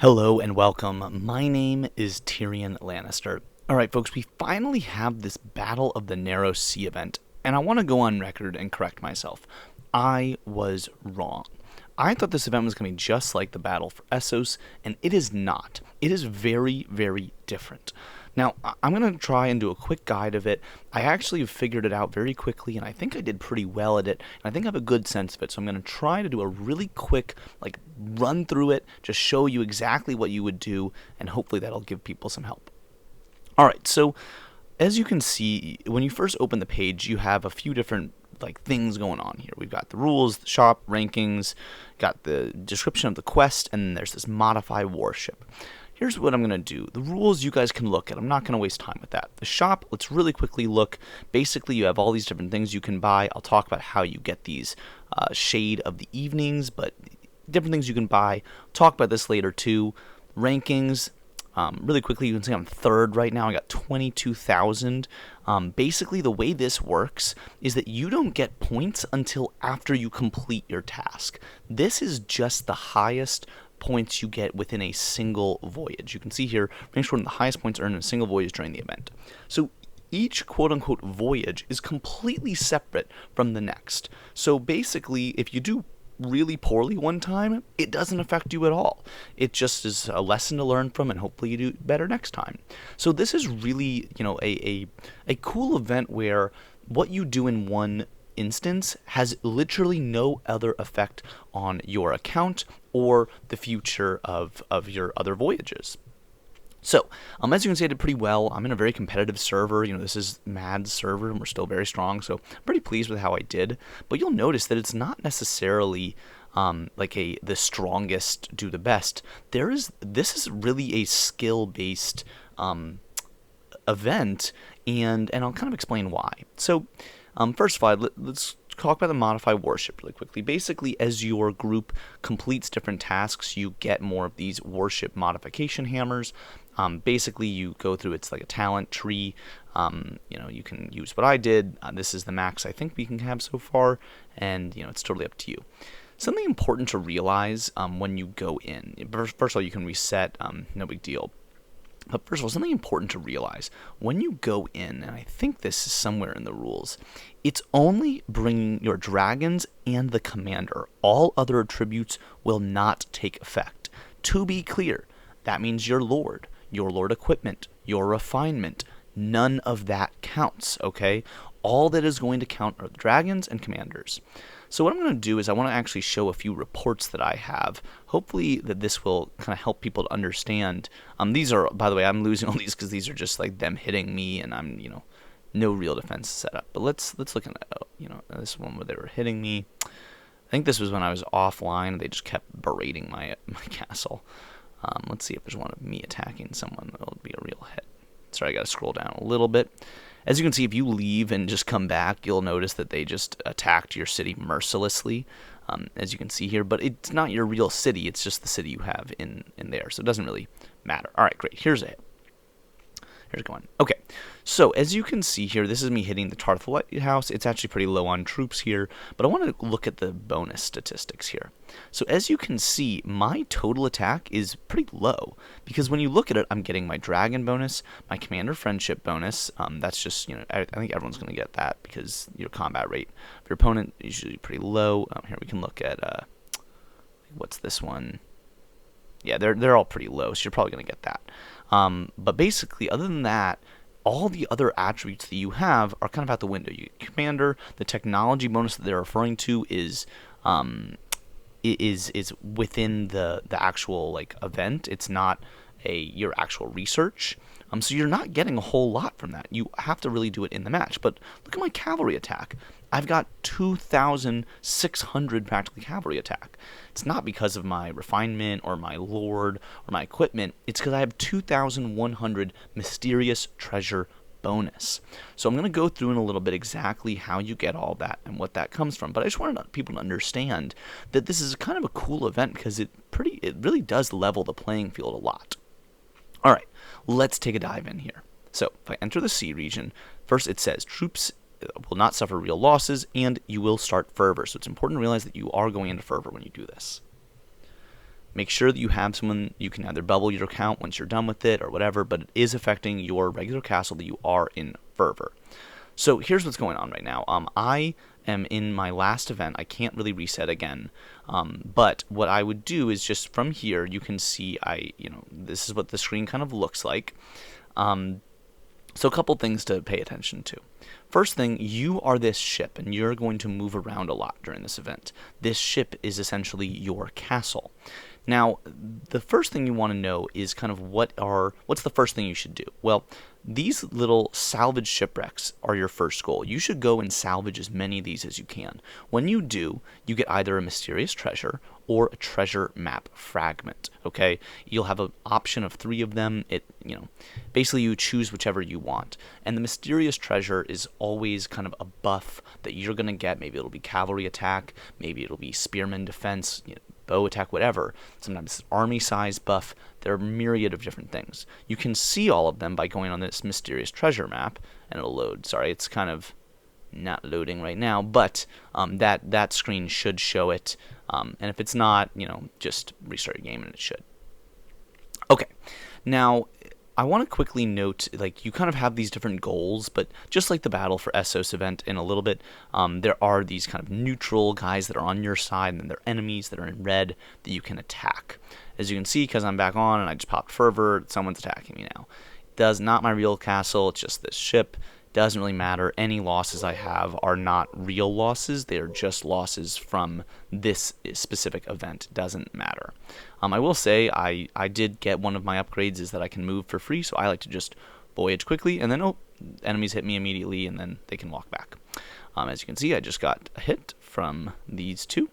Hello and welcome. My name is TyrionLanstr. Alright folks, we finally have this Battle of the Narrow Sea event, and I want to go on record and correct myself. I was wrong. I thought this event was going to be just like the battle for Essos, and it is not. It is very, very different. Now, I'm going to try and do a quick guide of it. I actually have figured it out very quickly, and I think I did pretty well at it, and I think I have a good sense of it, so I'm going to try to do a really quick, run through it, just show you exactly what you would do, and hopefully that'll give people some help. Alright, so as you can see, when you first open the page, you have a few different things going on here. We've got the rules, the shop, rankings, got the description of the quest, and then there's this modify warship. Here's what I'm going to do. The rules you guys can look at. I'm not going to waste time with that. The shop, let's really quickly look. Basically, you have all these different things you can buy. I'll talk about how you get these shade of the evenings, but different things you can buy. Talk about this later too. Rankings. Really quickly, you can see I'm third right now. I got 22,000. Basically, the way this works is that you don't get points until after you complete your task. This is just the highest points you get within a single voyage. You can see here, ranks one of the highest points earned in a single voyage during the event. So each quote-unquote voyage is completely separate from the next. So basically, if you do really poorly one time, it doesn't affect you at all. It just is a lesson to learn from, and hopefully you do better next time. So this is really, a cool event where what you do in one instance has literally no other effect on your account or the future of your other voyages. So, as you can see, I did pretty well. I'm in a very competitive server. This is Mad's server, and we're still very strong, so I'm pretty pleased with how I did. But you'll notice that it's not necessarily the strongest do the best. This is really a skill-based event, and I'll kind of explain why. So, first of all, let's talk about the modify warship really quickly. Basically, as your group completes different tasks, you get more of these warship modification hammers. Basically, you go through, it's like a talent tree. You can use what I did. This is the max I think we can have so far, and it's totally up to you. Something important to realize when you go in. First of all, you can reset. No big deal. But first of all, something important to realize, when you go in, and I think this is somewhere in the rules, it's only bringing your dragons and the commander. All other attributes will not take effect. To be clear, that means your lord equipment, your refinement, none of that counts, okay? All that is going to count are the dragons and commanders. So what I'm going to do is I want to actually show a few reports that I have. Hopefully that this will kind of help people to understand. These are, by the way, I'm losing all these because these are just like them hitting me, and I'm, no real defense set up. But let's look at, this one where they were hitting me. I think this was when I was offline. They just kept berating my castle. Let's see if there's one of me attacking someone that'll be a real hit. Sorry, I got to scroll down a little bit. As you can see, if you leave and just come back, you'll notice that they just attacked your city mercilessly, as you can see here. But it's not your real city. It's just the city you have in there. So it doesn't really matter. All right, great. Here's a hit. Here's going. Okay, so as you can see here, this is me hitting the Tarth Lighthouse. It's actually pretty low on troops here, but I want to look at the bonus statistics here. So as you can see, my total attack is pretty low, because when you look at it, I'm getting my dragon bonus, my commander friendship bonus. That's just, I think everyone's going to get that because your combat rate of your opponent is usually pretty low. Here we can look at, what's this one? Yeah, they're all pretty low, so you're probably going to get that. But basically, other than that, all the other attributes that you have are kind of out the window. Commander, the technology bonus that they're referring to is within the actual event. It's not your actual research. So you're not getting a whole lot from that. You have to really do it in the match. But look at my cavalry attack. I've got 2,600 practically cavalry attack. It's not because of my refinement or my lord or my equipment. It's because I have 2,100 mysterious treasure bonus. So I'm going to go through in a little bit exactly how you get all that and what that comes from. But I just wanted people to understand that this is kind of a cool event because it really does level the playing field a lot. All right, let's take a dive in here. So if I enter the sea region, first it says troops will not suffer real losses, and you will start fervor. So it's important to realize that you are going into fervor when you do this. make sure that you have someone. You can either bubble your account once you're done with it or whatever, but it is affecting your regular castle that you are in Fervor. So here's what's going on right now. I am in my last event. I can't really reset again, but what I would do is just from here you can see this is what the screen kind of looks like. So a couple things to pay attention to. First thing, you are this ship, and you're going to move around a lot during this event. This ship is essentially your castle. Now, the first thing you want to know is kind of what's the first thing you should do? Well, these little salvage shipwrecks are your first goal. You should go and salvage as many of these as you can. When you do, you get either a mysterious treasure or a treasure map fragment. Okay, you'll have an option of 3 of them. Basically you choose whichever you want. And the mysterious treasure is always kind of a buff that you're gonna get. Maybe it'll be cavalry attack, maybe it'll be spearman defense, bow attack, whatever. Sometimes it's army size buff. There are a myriad of different things. You can see all of them by going on this mysterious treasure map, and it'll load. Sorry, it's kind of not loading right now, but that screen should show it. And if it's not, just restart your game and it should. Okay, now I want to quickly note, you kind of have these different goals, but just like the Battle for Essos event in a little bit, there are these kind of neutral guys that are on your side, and then there are enemies that are in red that you can attack. As you can see, because I'm back on and I just popped Fervor, someone's attacking me now. Does not my real castle, it's just this ship. Doesn't really matter. Any losses I have are not real losses. They are just losses from this specific event. Doesn't matter. I will say I did get one of my upgrades is that I can move for free, so I like to just voyage quickly, and then, enemies hit me immediately, and then they can walk back. As you can see, I just got a hit from these 2.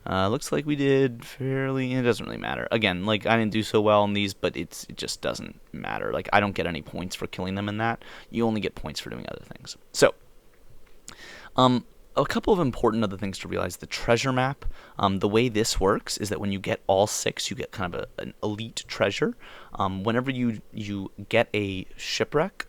Looks like we did fairly. It doesn't really matter. Again, I didn't do so well in these, but it just doesn't matter. I don't get any points for killing them in that. You only get points for doing other things. So, a couple of important other things to realize. The treasure map, the way this works is that when you get all 6, you get kind of an elite treasure. Whenever you get a shipwreck,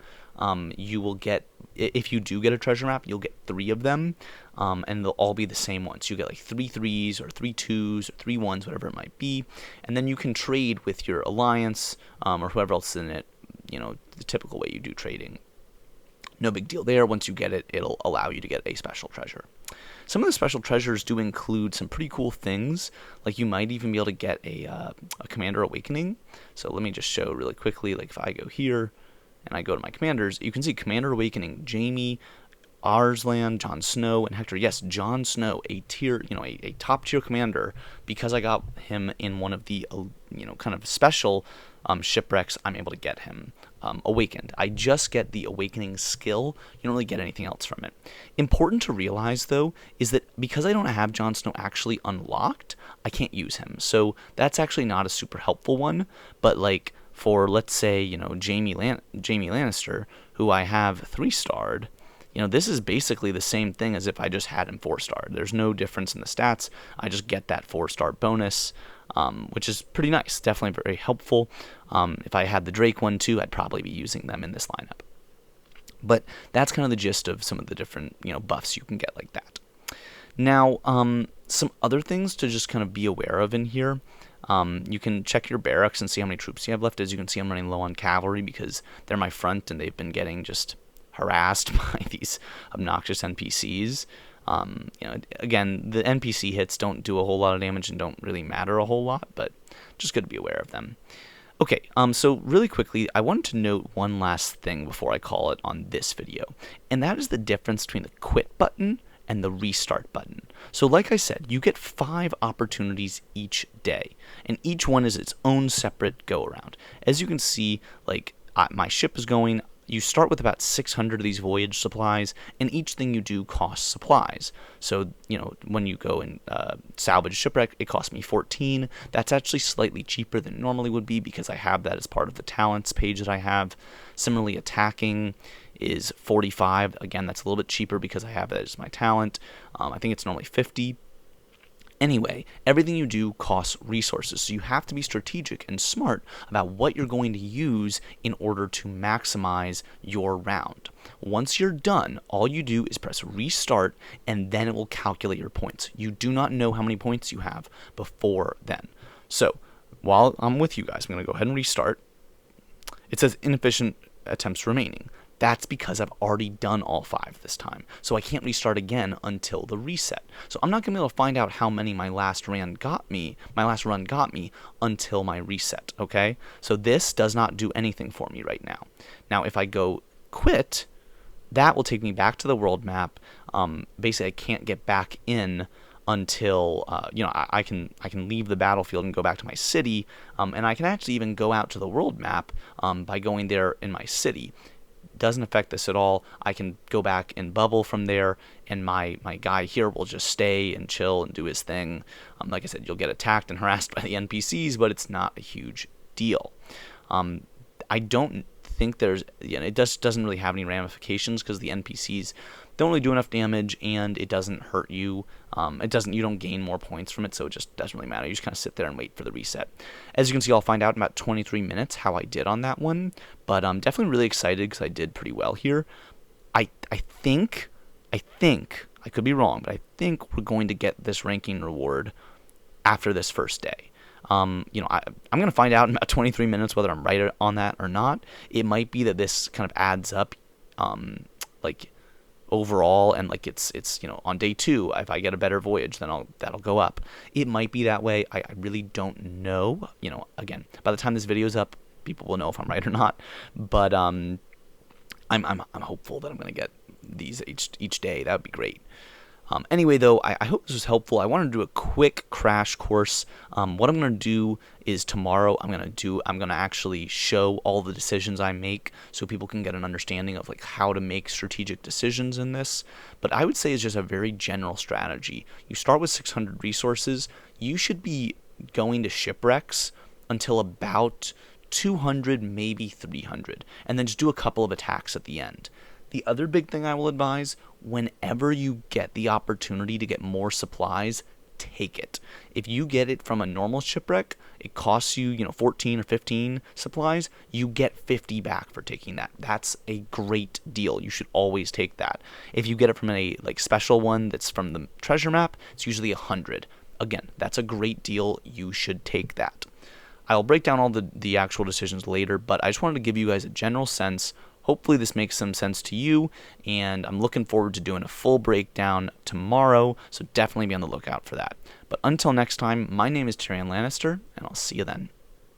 you will get, if you do get a treasure map, you'll get 3 of them, and they'll all be the same ones. You get 3 3s or 3 2s or 3 1s, whatever it might be, and then you can trade with your alliance or whoever else is in it, the typical way you do trading. No big deal there. Once you get it, it'll allow you to get a special treasure. Some of the special treasures do include some pretty cool things, you might even be able to get a Commander Awakening. So let me just show really quickly, if I go here, and I go to my commanders, you can see Commander Awakening, Jaime, Arslan, Jon Snow, and Hector. Yes, Jon Snow, a top tier commander, because I got him in one of the, kind of special shipwrecks. I'm able to get him awakened. I just get the awakening skill. You don't really get anything else from it. Important to realize, though, is that because I don't have Jon Snow actually unlocked, I can't use him. So that's actually not a super helpful one, but for, let's say, Jaime Lannister, who I have 3-starred, this is basically the same thing as if I just had him 4-starred. There's no difference in the stats. I just get that 4-star bonus, which is pretty nice. Definitely very helpful. If I had the Drake one too, I'd probably be using them in this lineup. But that's kind of the gist of some of the different, buffs you can get like that. Now, some other things to just kind of be aware of in here. You can check your barracks and see how many troops you have left. As you can see, I'm running low on cavalry because they're my front and they've been getting just harassed by these obnoxious NPCs. Again, the NPC hits don't do a whole lot of damage and don't really matter a whole lot, but just good to be aware of them. Okay, so really quickly, I wanted to note one last thing before I call it on this video, and that is the difference between the quit button and the restart button. So like I said, you get 5 opportunities each day, and each one is its own separate go-around. As you can see, my ship is going. You start with about 600 of these voyage supplies, and each thing you do costs supplies. So, when you go and salvage shipwreck, it costs me 14. That's actually slightly cheaper than it normally would be because I have that as part of the talents page that I have. Similarly, attacking is 45. Again, that's a little bit cheaper because I have that as my talent. I think it's normally 50. Anyway, everything you do costs resources, so you have to be strategic and smart about what you're going to use in order to maximize your round. Once you're done, all you do is press restart, and then it will calculate your points. You do not know how many points you have before then. So while I'm with you guys, I'm going to go ahead and restart. It says inefficient attempts remaining. That's because I've already done all 5 this time. So I can't restart again until the reset. So I'm not going to be able to find out how many my last run got me until my reset, okay? So this does not do anything for me right now. Now if I go quit, that will take me back to the world map. Basically I can't get back in until I can leave the battlefield and go back to my city, and I can actually even go out to the world map by going there in my city. Doesn't affect this at all. I can go back and bubble from there, and my guy here will just stay and chill and do his thing. Like I said, you'll get attacked and harassed by the NPCs, but it's not a huge deal. I don't think there's, it just doesn't really have any ramifications because the NPCs don't really do enough damage, and it doesn't hurt you. You don't gain more points from it, so it just doesn't really matter. You just kind of sit there and wait for the reset. As you can see, I'll find out in about 23 minutes how I did on that one, but I'm definitely really excited because I did pretty well here. I think, I could be wrong, but I think we're going to get this ranking reward after this first day. I'm going to find out in about 23 minutes whether I'm right on that or not. It might be that this kind of adds up, overall, and it's on day 2, if I get a better voyage, then that'll go up. It might be that way. I really don't know. Again, by the time this video's up, people will know if I'm right or not. But I'm hopeful that I'm going to get these each day. That would be great. Anyway, though, I hope this was helpful. I wanted to do a quick crash course. What I'm going to do is tomorrow I'm going to actually show all the decisions I make so people can get an understanding of how to make strategic decisions in this. But I would say it's just a very general strategy. You start with 600 resources. You should be going to shipwrecks until about 200, maybe 300, and then just do a couple of attacks at the end. The other big thing I will advise, whenever you get the opportunity to get more supplies, take it. If you get it from a normal shipwreck, it costs you, 14 or 15 supplies, you get 50 back for taking that. That's a great deal. You should always take that. If you get it from a special one that's from the treasure map, it's usually 100. Again, that's a great deal. You should take that. I'll break down all the actual decisions later, but I just wanted to give you guys a general sense. Hopefully this makes some sense to you, and I'm looking forward to doing a full breakdown tomorrow, so definitely be on the lookout for that. But until next time, my name is TyrionLanstr, and I'll see you then.